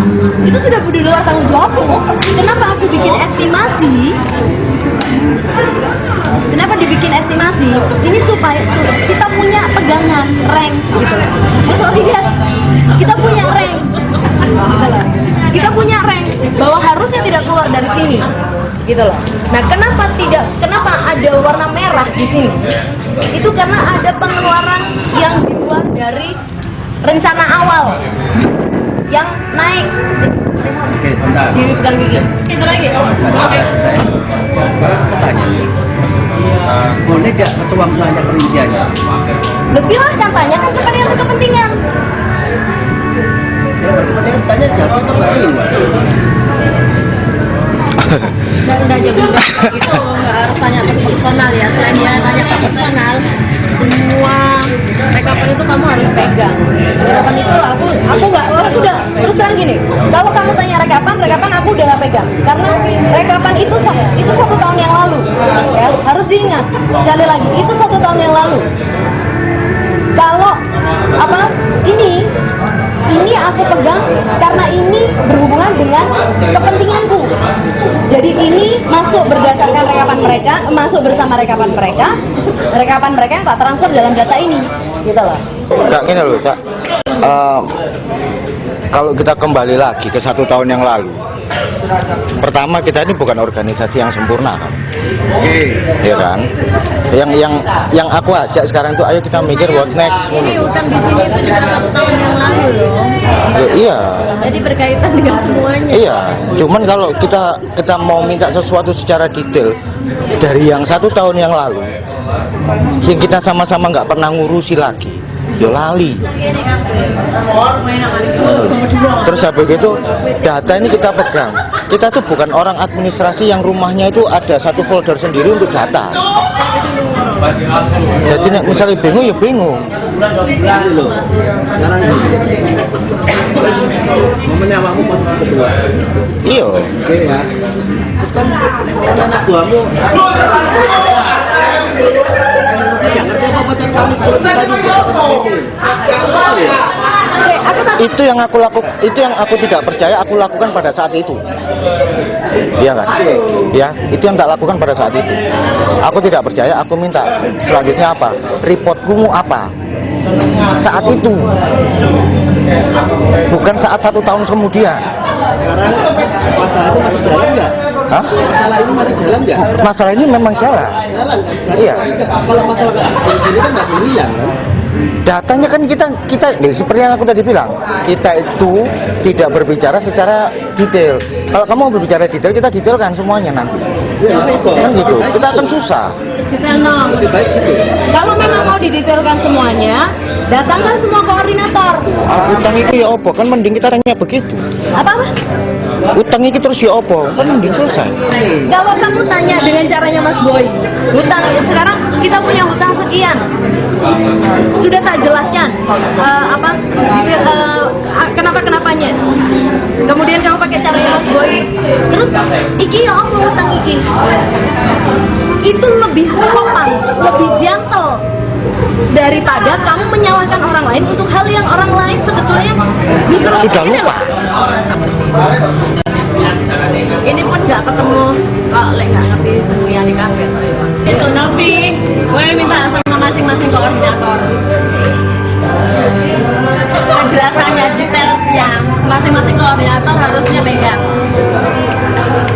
Itu sudah di luar tanggung jawabku. Kenapa aku bikin estimasi? Kenapa dibikin estimasi? Ini supaya kita punya pegangan rank gitu. Sorry guys, kita punya rank. Kita punya rank bahwa harusnya tidak keluar dari sini, gitu loh. Nah, kenapa ada warna merah di sini? Itu karena ada pengeluaran yang di luar dari rencana awal yang naik. Oke, bentar. Di pegang gigi. Itu lagi. Oke. Sekarang aku tanya, boleh gak ketua tanya perinciannya? Loh, silahkan tanyakan kepada yang berkepentingan. Ya berkepentingan tanya jawab itu begini. Udah jadi gitu, nggak harus tanya ke personal ya. Selain dia tanya ke personal, semua rekapan itu kamu harus pegang. Rekapan itu aku udah terus terang gini. Kalau kamu tanya rekapan aku udah nggak pegang karena rekapan itu 1 tahun yang lalu. Ya, harus diingat sekali lagi itu 1 tahun yang lalu. Kalau ini aku pegang karena ini berhubungan dengan kepentinganku. Jadi ini masuk berdasarkan rekapan mereka, masuk bersama rekapan mereka yang tak transfer dalam data ini, gitu loh. Kak, gini loh Kak, kalau kita kembali lagi ke 1 tahun yang lalu, pertama kita ini bukan organisasi yang sempurna kan, ya kan? Yang aku ajak sekarang itu ayo kita mikir what next. Ini utang di sini itu juga 1 tahun yang lalu loh. Iya. Jadi berkaitan dengan semuanya. Iya, cuman kalau kita mau minta sesuatu secara detail dari yang 1 tahun yang lalu, yang kita sama-sama nggak pernah ngurusi lagi, yo lali. Terus habis itu data ini kita pegang. Kita tuh bukan orang administrasi yang rumahnya itu ada satu folder sendiri untuk data. Jadi misalnya bingung ya bingung. Loh, sekarang momennya awakmu posisi ketua. Iya. Oke ya. Terus kan anak buahmu nggak ngerti apa pacar sami seperti tadi. Itu yang aku tidak percaya aku lakukan pada saat itu. Iya kan? Ya, itu yang tak lakukan pada saat itu. Aku tidak percaya, aku minta selanjutnya apa? Reportmu apa? Saat itu. Bukan saat 1 tahun kemudian. Sekarang masalah itu masih jalan nggak? Hah? Masalah ini masih jalan nggak? Masalah ini memang jalan. Jalan kan? Berarti Iya. Kalau masalah ini kan nggak boleh hilang kan? Datanya kan kita seperti yang aku tadi bilang, kita itu tidak berbicara secara detail. Kalau kamu mau berbicara detail, kita detailkan semuanya nanti. Kan gitu, kita akan susah. Lebih baik gitu. Kalau memang mau didetailkan semuanya, datangkan semua koordinator. Utang itu ya opo, kan mending kita tanya begitu. Apa? Utang itu terus ya opo, kan mending selesai. Kalau kamu tanya dengan caranya Mas Boy, hutang sekarang kita punya hutang sekian. Sudah tak jelaskan kenapa-kenapanya. Kemudian kamu pakai caranya Mas Boy. Terus iki ya apa utang iki? Itu lebih sopan, lebih gentle daripada kamu menyalahkan orang lain untuk hal yang orang lain sebetulnya justru Sudah lupa. Ini pun nggak ketemu kalau lek nggak ngerti semuanya di kafe. Itu Novi, gue minta sama masing-masing koordinator penjelasannya, detailsnya masing-masing koordinator harusnya pegang.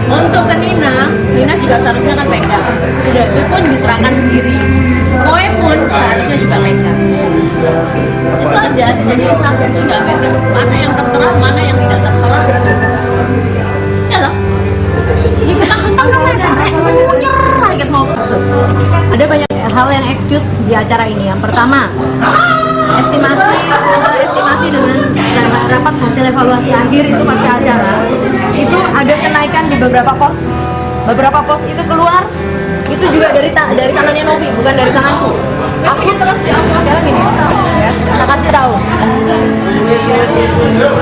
Untuk ke Nina juga seharusnya kan pegang. Sudah itu pun diserahkan sendiri. Koe pun seharusnya juga pegang. Itu aja, jadi instruksi nggak bebas. Mana yang tertera, mana yang tidak tertera. Ya loh. Jadi kita gampang nyerah kan mau. Ada banyak hal yang excuse di acara ini. Yang pertama, estimasi dengan rapat hasil evaluasi akhir itu pasca acara itu ada kenaikan di beberapa pos itu keluar itu juga dari tangannya Novi, bukan dari tanganku. Aku terus ya sekarang gini ya, saya kasih tahu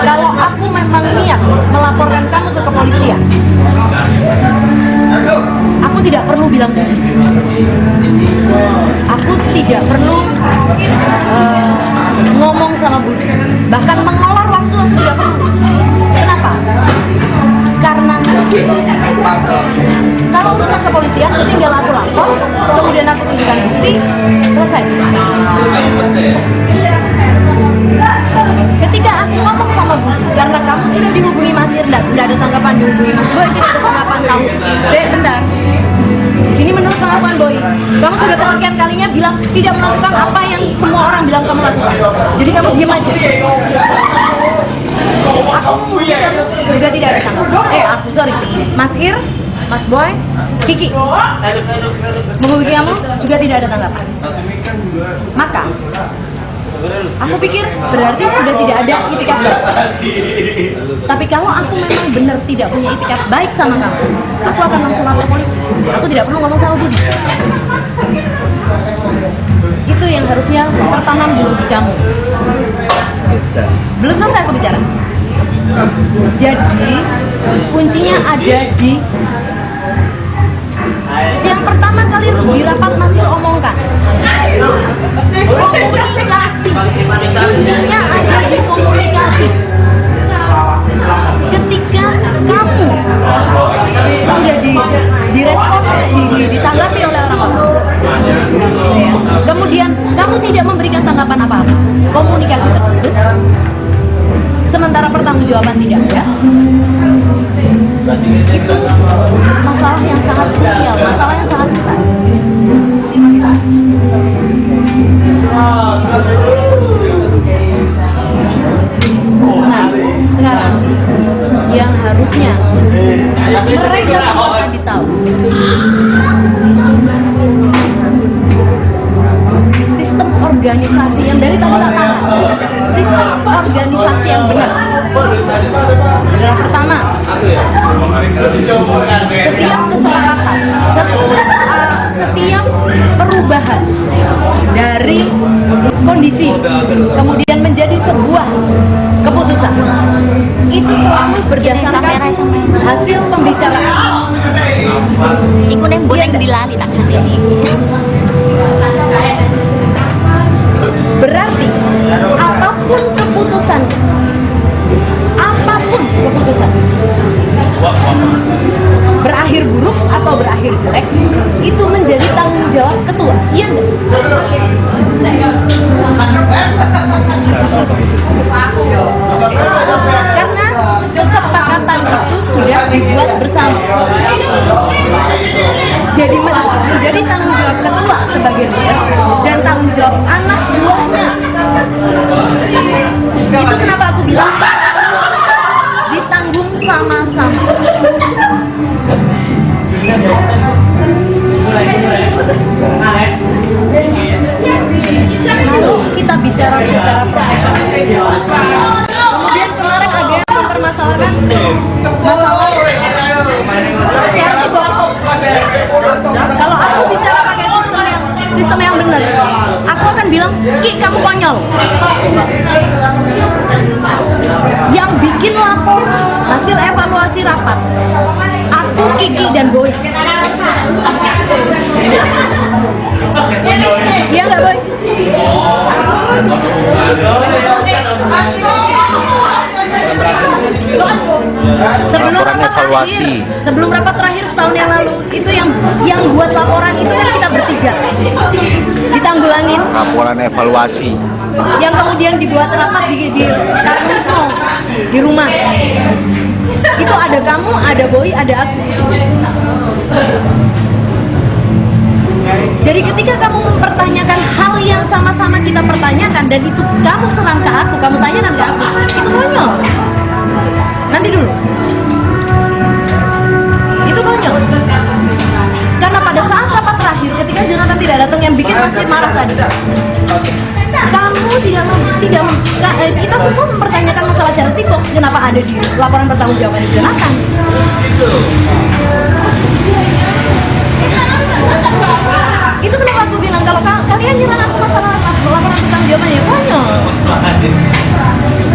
kalau aku memang niat melaporkan kamu ke kepolisian, aku tidak perlu bilang budi, aku tidak perlu ngomong sama budi, bahkan mengolor waktu aku tidak perlu. Kenapa? Karena kalau urusan kepolisian tinggal aku lapor, kemudian aku tunjukkan bukti, selesai. Ketika aku ngomong sama budi, karena kamu sudah dihubungi Mas Irda, tidak ada tanggapan, dihubungi Mas Boy, tidak ada tanggapan kamu. Bentar. Ini menurut pengakuan Boy, kamu sudah kesekian kalinya bilang tidak melakukan apa yang semua orang bilang kamu lakukan. Jadi kamu diam aja. Aku juga tidak ada tanggapan. Mas Ir, Mas Boy, Kiki menghubungi kamu juga tidak ada tanggapan. Maka aku pikir berarti sudah tidak ada itikat baik. Tapi kalau aku memang benar tidak punya itikat baik sama kamu, aku akan langsung lapor polisi. Aku tidak perlu ngomong sama Budi. Itu yang harusnya tertanam di logika kamu. Belum selesai aku bicara. Jadi kuncinya ada di yang pertama kali di rapat masih omongkan komunikasi. Kuncinya ada di komunikasi. Ketika kamu sudah direspon, ditanggapi oleh orang-orang, kemudian kamu tidak memberikan tanggapan apa-apa, komunikasi terputus, sementara pertanggungjawaban tidak ada, itu masalah yang sangat krusial, masalah yang sangat besar. Nah, sekarang yang harusnya mereka semua tadi tahu, sistem organisasi yang dari tadi tak tahu, sistem organisasi yang benar adalah pertama, setiap kesepakatan, setiap perubahan dari kondisi kemudian menjadi sebuah keputusan itu selalu berdasarkan hasil pembicaraan. Iku neng boleh dilali tak hati. Berarti apapun keputusan berakhir buruk atau berakhir jelek itu menjadi tanggung jawab ketua. Iya enggak? Karena kesepakatan itu sudah dibuat bersama. Jadi menjadi tanggung jawab ketua sebagai leader dan tanggung jawab anak buahnya. Itu kenapa aku bilang ditanggung sama-sama. Lalu kita bicara secara profesional. Kemudian kemarin ada yang mempermasalahkan masalah kalau aku bicara pakai sistem yang benar, aku akan bilang, Ki, kamu konyol. Yang bikin laporan hasil evaluasi rapat aku, Kiki, dan Boy. Iya nggak, Boy? Laporan evaluasi. Sebelum rapat terakhir setahun yang lalu, itu yang buat laporan itu kan kita bertiga, ditanggulangin. Laporan evaluasi. Yang kemudian dibuat rapat di Karnismo, di rumah. Itu ada kamu, ada Boy, ada aku. Jadi ketika kamu mempertanyakan hal yang sama-sama kita pertanyakan dan itu kamu serang ke aku, kamu tanyakan ke aku, itu konyol. Nanti dulu. Itu konyol. Karena pada saat rapat terakhir, ketika Jonathan tidak datang, yang bikin Mas Sid marah tadi. Kamu kita semua mempertanyakan masalah charity box, kenapa ada di laporan pertanggungjawaban Jonathan? Itu kenapa aku bilang kalau kalian nyerang aku masalah laporan pertanggungjawaban ya konyol.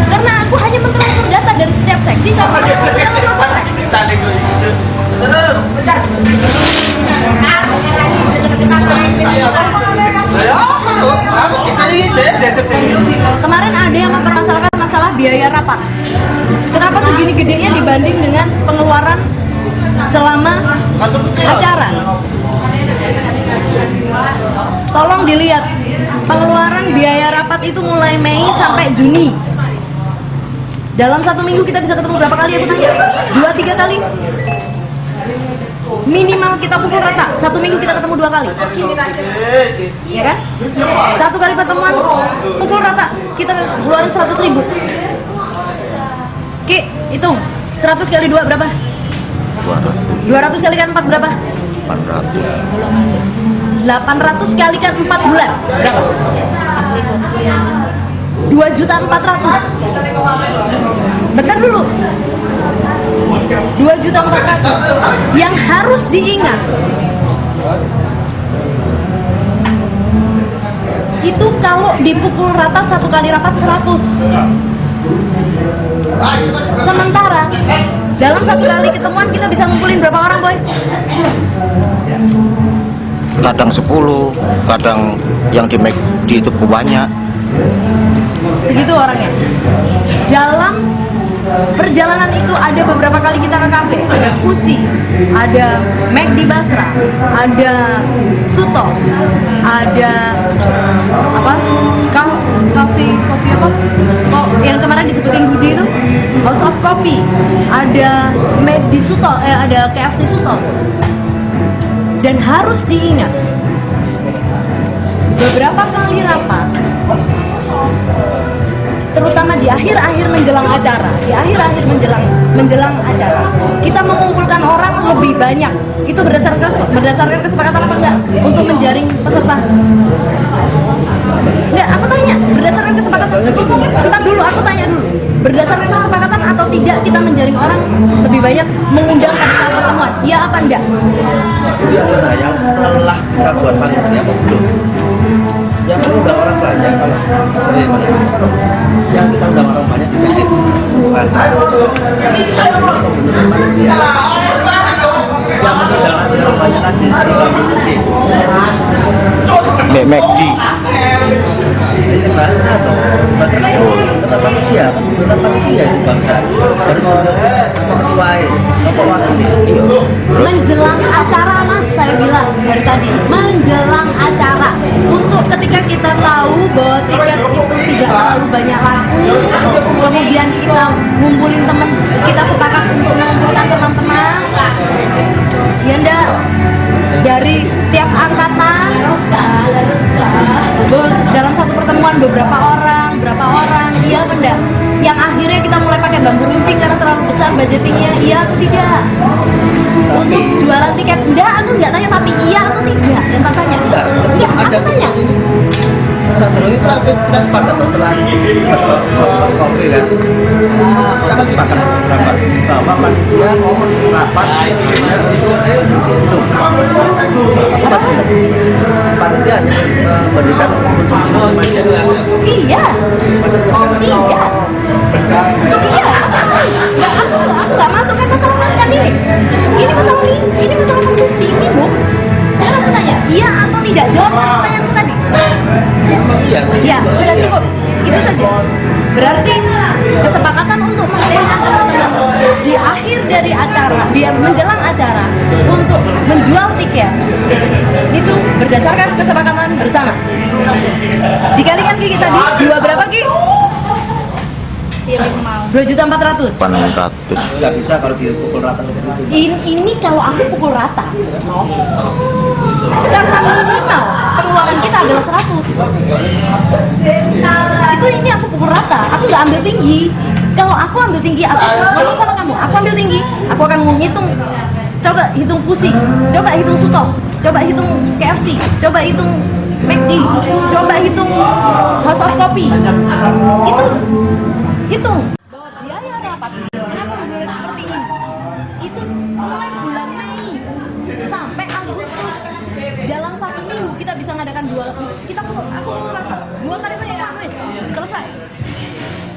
Karena aku hanya mentransfer data dari setiap seksi ke laporan. Kemarin ada yang mempermasalahkan masalah biaya rapat. Kenapa segini gedenya dibanding dengan pengeluaran selama acara? Tolong dilihat pengeluaran biaya rapat itu mulai Mei sampai Juni. Dalam 1 minggu kita bisa ketemu berapa kali aku tanya? 2-3 kali. Minimal kita pukul rata. 1 minggu kita ketemu 2 kali. Ya kan? 1 kali pertemuan pukul rata kita keluarin 100.000. Ki, hitung 100 kali 2 berapa? 200 kalikan 4 berapa? 800 kalikan 4 bulan berapa? 2.400.000. Bentar dulu. 2.400.000. Yang harus diingat itu kalau dipukul rata 1 kali rapat 100. Sementara dalam 1 kali ketemuan kita bisa ngumpulin berapa orang, Boy? Kadang 10, kadang yang di itu banyak. Segitu orangnya. Dalam perjalanan itu ada beberapa kali kita ke kafe, ada Kusi, ada Mac di Basra, ada Sutos, ada apa? Kafe kopi apa? Kok yang kemarin disebutin Budi itu House of Coffee, ada Mac di Sutos, ada KFC Sutos. Dan harus diingat beberapa kali rapat, terutama di akhir-akhir menjelang acara, menjelang acara, kita mengumpulkan orang lebih banyak. Itu berdasarkan kesepakatan apa enggak untuk menjaring peserta? Enggak, aku tanya, berdasarkan kesepakatan. Entar dulu, aku tanya dulu. Berdasarkan kesepakatan atau tidak kita menjaring orang lebih banyak, mengundang pada saat pertemuan? Iya apa enggak? Jadi apa yang setelah kita buat panitia apa belum? Yang mengundang orang banyak kalau bagaimana? Yang kita undang orang banyak di PX. Kita belum panitia. Yang mengundang orang banyak lagi di McD. Ini bahasa atau bahasa itu tetap panitia, itu bangsa. Baru mau ketuai, nopo wakili. Menjelang acara, Mas, saya bilang dari tadi, menjelang acara, untuk ketika kita tahu bahwa tiket itu tidak terlalu banyak laku, kemudian kita ngumpulin teman, kita sepakat untuk mengumpulkan teman-teman, ya enggak, dari tiap angkatan, dalam satu pertemuan berapa orang, iya apa enggak? Yang akhirnya kita mulai pakai bambu runcing karena terlalu besar budgetingnya, iya atau tidak? Untuk jualan tiket, enggak, aku enggak tanya, tapi iya atau tidak? Yang tak tanya? Enggak, aku tanya. Satu lagi kita sepakat setelah kopi kan, kita kan sepakat bahwa panitia rapat panitia hanya memberikan konsumsi masyarakat. Iya. Aku nggak masuk ke masalah makan ini. Ini masalah konsumsi ini, Bu. Saya langsung tanya, iya atau tidak? Jawab pertanyaanku tadi. Iya. Ya, sudah cukup. Itu saja. Berarti kesepakatan untuk mengadakan teman-teman di akhir dari acara, dia menjelang acara untuk menjual tiket itu berdasarkan kesepakatan bersama. Dikalikan Ki tadi dua berapa Ki? 2.400.000. 800. Nggak bisa kalau dipukul rata seperti itu. Ini kalau aku pukul rata. Karena minimal pengeluaran kita adalah 100. Itu ini aku pukul rata. Aku nggak ambil tinggi. Kalau aku ambil tinggi, aku ngomong sama kamu. Aku ambil tinggi, aku akan menghitung. Coba hitung pusing, coba hitung Sutos, coba hitung KFC, coba hitung McD, coba hitung House of Coffee. Itu hitung bahwa biaya rapat kenapa menurut seperti ini itu mulai bulan Mei sampai Agustus dalam 1 minggu kita bisa ngadakan aku pukul rata 2 kali pertemuan wis selesai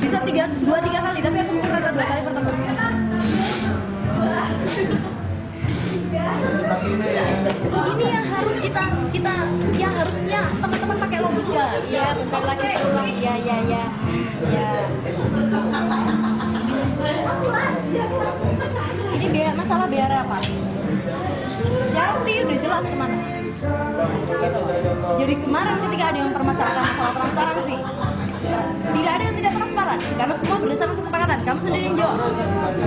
bisa 2-3 kali tapi aku pukul rata 2 kali pertemuan. Ini yang harus kita yang harusnya teman-teman pakai logika. Iya, bentar lagi pulang. Iya. Ini masalah biaya rapat. Jadi udah jelas kemana. Jadi kemarin ketika ada yang mempermasalahkan masalah transparansi, tidak ada yang tidak transparan karena semua berdasarkan kesepakatan. Kamu sendiri yang jawab.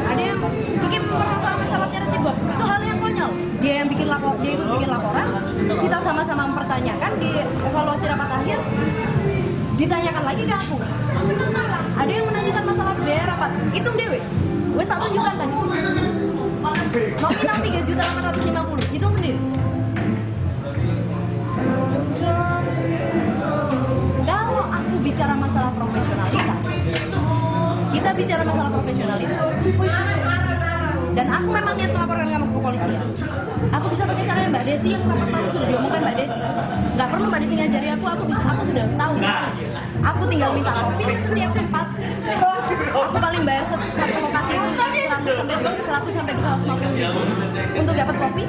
Ada yang bikin permasalahan masalah charity box, itu hal yang konyol. Dia itu bikin laporan, kita sama-sama mempertanyakan di evaluasi rapat akhir. Ditanyakan lagi ke aku. Ada yang menanyakan masalah biaya rapat, hitung dewe. Wes tak tunjukkan tadi. Nominal 3.850.000, hitung sendiri. Kalau aku bicara masalah profesionalitas, kita bicara masalah profesionalitas. Dan aku memang niat melaporkan kamu ke kepolisian. Aku bisa pakai cara Mbak Desi yang rapat lalu sudah diomongkan Mbak Desi. Nggak perlu Mbak Desi ngajari aku sudah tahu. Aku tinggal minta kopi setiap sempat. Aku paling bayar satu lokasi itu 100 sampai 250 untuk dapat kopi.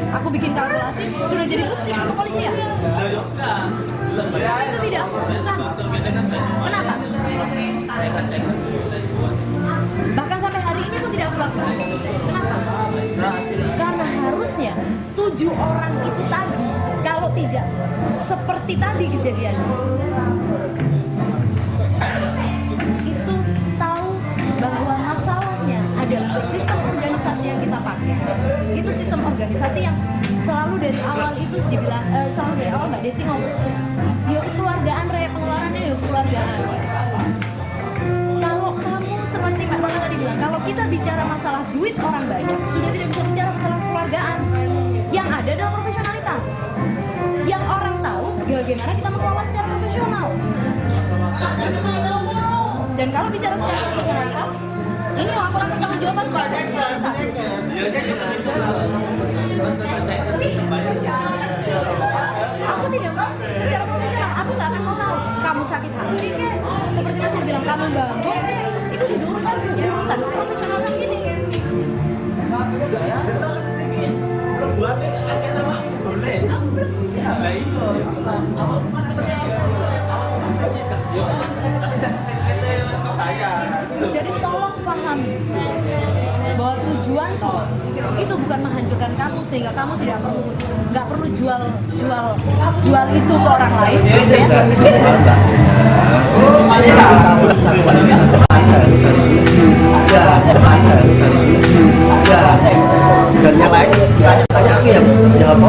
Aku bikin kalkulasi, sudah jadi bukti ke kepolisian. Itu tidak aku lakukan. Kenapa? Bahkan sampai hari ini pun tidak aku lakukan. Kenapa? Karena harusnya 7 orang itu tadi, kalau tidak seperti tadi kejadiannya, itu tahu bahwa masalahnya adalah sistem organisasi yang kita pakai. Itu sistem organisasi yang selalu dari awal itu dibilang, selalu dari awal Mbak Desi ngomong, ya kekeluargaan, pengeluarannya ya kekeluargaan. Kalau kamu seperti Mbak Nona tadi bilang, kalau kita bicara masalah duit orang banyak, sudah tidak bisa bicara masalah kekeluargaan. Yang ada adalah profesionalitas. Yang orang tahu bagaimana kita mengelola secara profesional. Dan kalau bicara secara profesionalitas, ini laporan pertanggungjawaban soal profesionalitas. Aku tidak mau secara profesional, aku nggak akan mau tahu kamu sakit hati kayak seperti Mas bilang kamu bangga, itu urusan profesional kan gini. Jadi tolong pahami bahwa tujuanku itu bukan menghancurkan kamu sehingga kamu nggak perlu jual itu ke orang lain, gitu ya. Dan yang lain tanya aku ya jawab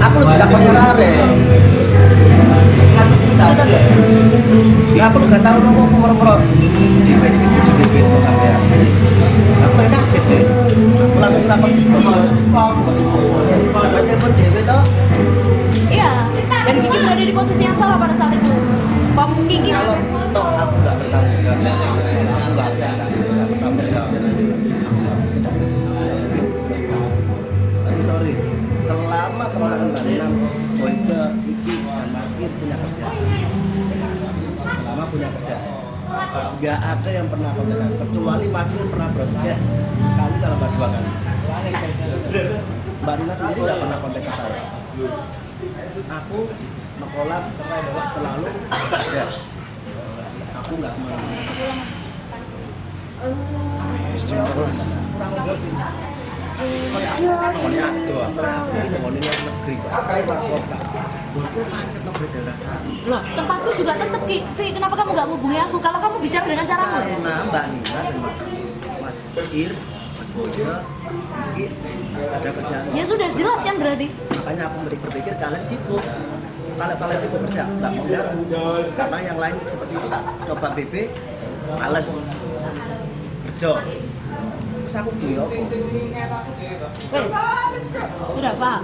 aku tidak punya rare. Ya aku nggak tahu nomor jipet sampai aku enak gitu. Aku langsung telepon Kiki. Telepon DW toh. Iya. Dan Kiki berada di posisi yang salah pada saat itu. Kiki. Kalau toh aku nggak bertanggung jawab. Aku nggak bertanggung jawab. Tapi sorry, selama kemarin Mbak Nina, Boyke, Kiki, dan Mas Ir punya kerjaan. Selama punya kerjaan. Nggak ada yang pernah kontekan, kecuali Masir pernah broadcast sekali kalau nggak 2 kali. Mbak Nina sendiri nggak pernah kontak ke saya. Aku menolak selalu ada. Aku nggak mau. Kurang lebih sih. Pokoknya itu, aku ini mau nilai negeri, kota. Aku lanjut negeri dasar. Loh, tempatku juga tetap Ki. Vi, kenapa kamu nggak hubungi aku? Kalau kamu bicara dengan caramu ya? Karena Mbak Nina dan Mas Ir, Mas Boyo, mungkin ada kerjaan. Ya sudah jelas kan berarti. Makanya aku berpikir kalian sibuk. Kalau kalian sibuk kerja, nggak mau ganggu. Karena yang lain seperti itu tak coba BB, males kerja. Terus aku beliau. Sudah Pak.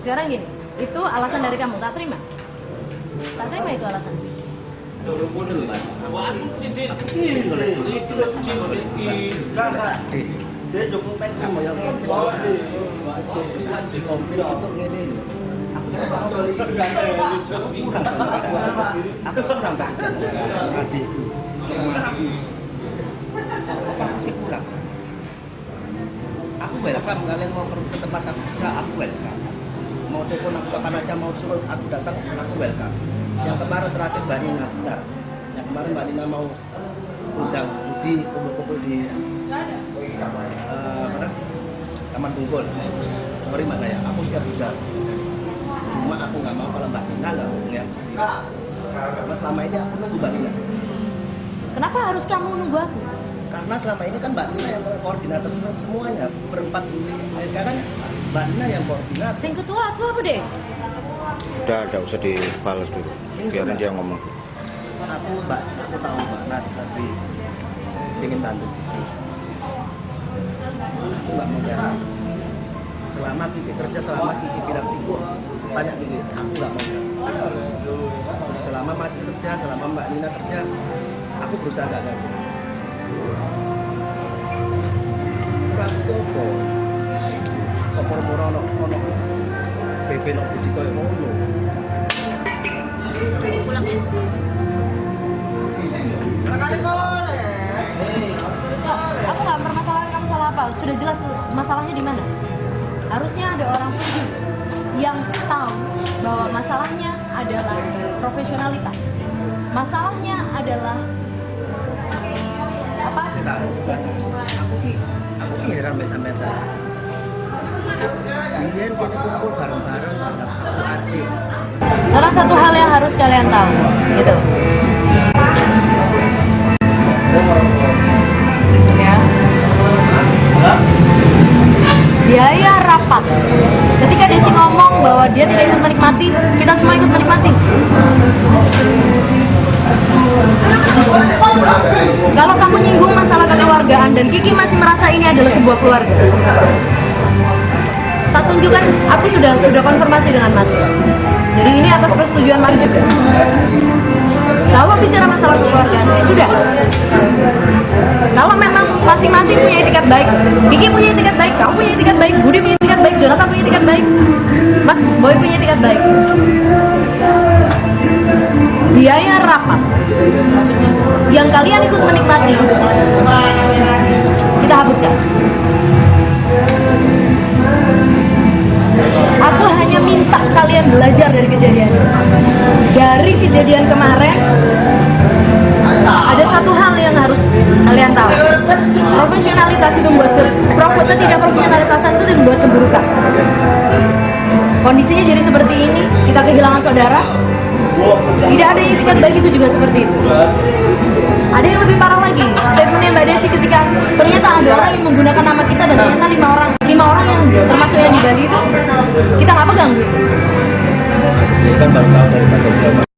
Sekarang gini, itu alasan dari kamu, tak terima? Tak terima itu alasan. Dia dokumen kamu yang itu di konflik itu gini. Aku kurang adikku. Masih kurang. Aku welcome kalian mau ke tempat aku kerja, aku welcome. Mau telepon aku kapan aja, mau suruh aku datang, aku welcome. Yang kemarin terakhir Mbak Nina sebentar. Yang kemarin Mbak Nina mau undang Budi kumpul-kumpul di Taman Bungkul. Sorry Mbak Naya, aku siap sudah. Cuma aku nggak mau kalau Mbak Nina nggak hubungi aku sendiri. Karena selama ini aku nunggu Mbak Nina. Kenapa harus kamu nunggu aku? Karena selama ini kan Mbak Nina yang koordinator semuanya, berempat mereka kan Mbak Nina yang koordinator. Sing ketua aku apa deh? Udah usah dibalas dulu. Biarin dia ngomong. Aku tahu Mbak Nas, tapi ingin bantu. Aku nggak mau ganti. Selama Kiki kerja, selama Kiki bilang sibuk, tanya Kiki, aku nggak mau ganti. Selama Mas kerja, selama Mbak Nina kerja, aku berusaha nggak ganti. Kurang kopo, kopor-poro ono BB no Budi koyo ngono. Pulang ya. Aku nggak permasalahan kamu salah apa. Sudah jelas masalahnya di mana. Harusnya ada orang yang tahu bahwa masalahnya adalah profesionalitas. Masalahnya adalah apa? Aku ki heran mbek sampean ta. Biyen kita kumpul bareng-bareng anggap aku adil. Salah satu hal yang harus kalian tahu, gitu. Ya. Biaya rapat. Ketika Desi ngomong bahwa dia tidak ikut menikmati, kita semua ikut menikmati. Kalau kamu nyinggung masalah kekeluargaan dan Kiki masih merasa ini adalah sebuah keluarga, tak tunjukkan, aku sudah konfirmasi dengan Mas. Jadi ini atas persetujuan Mas juga. Kalau bicara masalah kekeluargaan, sudah. Kalau memang masing-masing punya etikat baik, Kiki punya etikat baik, kamu punya etikat baik, Budi punya etikat baik, Jonathan punya etikat baik, Mas Boy punya etikat baik. Biaya rapat yang kalian ikut menikmati, kita hapuskan. Aku hanya minta kalian belajar dari kejadian. Dari kejadian kemarin, ada satu hal yang harus kalian tahu. Profesionalitas itu membuat ketidakprofesionalitasan itu membuat keburukan. Kondisinya jadi seperti ini, kita kehilangan saudara. Tidak ada yang etikat baik itu juga seperti itu. Ada yang lebih parah lagi, statementnya Mbak Desi ketika ternyata ada orang yang menggunakan nama kita dan ternyata lima orang yang termasuk yang di Bali itu kita nggak pegang gitu. Ini kan baru tahu dari Pak